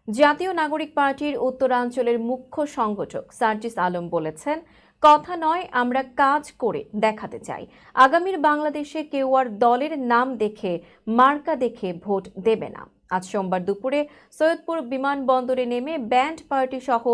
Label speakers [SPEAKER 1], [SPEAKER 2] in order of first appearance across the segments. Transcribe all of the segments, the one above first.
[SPEAKER 1] জাতীয় নাগরিক পার্টির উত্তরাঞ্চলের মুখ্য সংগঠক সার্জিস আলম বলেছেন, কথা নয়, আমরা কাজ করে দেখাতে চাই। আগামীর বাংলাদেশে কেউ আর দলের নাম দেখে, মার্কা দেখে ভোট দেবে না। আজ সোমবার দুপুরে সৈয়দপুর বিমানবন্দরে নেমে ব্যান্ড পার্টি সহ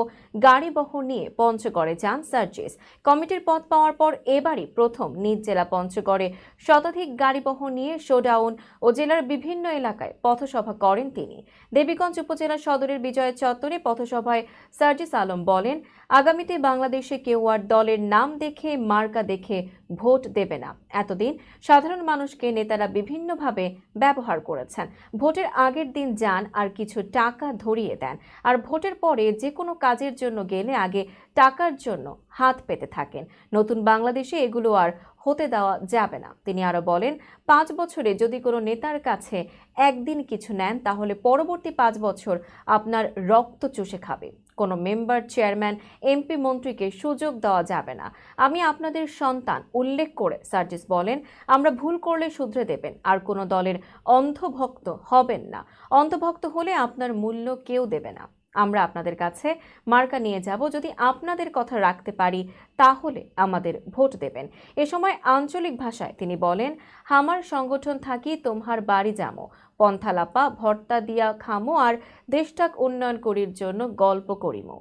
[SPEAKER 1] গাড়িবহর নিয়ে পঞ্চগড়ে যান সার্জিস। কমিটির পদ পাওয়ার পর এবারই প্রথম নিজ জেলা পঞ্চগড়ে শতাধিক গাড়িবহর নিয়ে শোডাউন ও জেলার বিভিন্ন এলাকায় পথসভা করেন তিনি। দেবীগঞ্জ উপজেলা সদরের বিজয় চত্বরে পথসভায় সার্জিস আলম বলেন, আগামীতে বাংলাদেশে কেউ আর দলের নাম দেখে, মার্কা দেখে ভোট দেবে না। এতদিন সাধারণ মানুষকে নেতারা বিভিন্নভাবে ব্যবহার করেছেন। ভোটের আগের দিন যান আর কিছু টাকা ধরিয়ে দেন, আর ভোটের পরে যে কোনো কাজের জন্য গেলে আগে টাকার জন্য হাত পেতে থাকেন। নতুন বাংলাদেশে এগুলো আর হতে দেওয়া যাবে না। তিনি আরো বলেন, 5 বছরে যদি কোনো নেতার কাছে একদিন কিছু নেন, তাহলে পরবর্তী 5 বছর আপনার রক্ত চুষে খাবে। কোনো মেম্বার, চেয়ারম্যান, এমপি, মন্ত্রীকে সুযোগ দেওয়া যাবে না। আমি আপনাদের সন্তান উল্লেখ করে সার্জিস বলেন, আমরা ভুল করলে শুধরে দেবেন, আর কোনো দলের অন্ধভক্ত হবেন না। অন্ধভক্ত হলে আপনার মূল্য কেউ দেবে না। আমরা আপনাদের কাছে মার্কা নিয়ে যাব, যদি আপনাদের কথা রাখতে পারি তাহলে আমাদের ভোট দেবেন। এ সময় আঞ্চলিক ভাষায় তিনি বলেন, হামার সংগঠন থাকি তোমার বাড়ি যামো, পন্থালাপা ভর্তা দিয়া খামো, আর দেশটাক উন্নয়ন করির জন্য গল্প করিমো।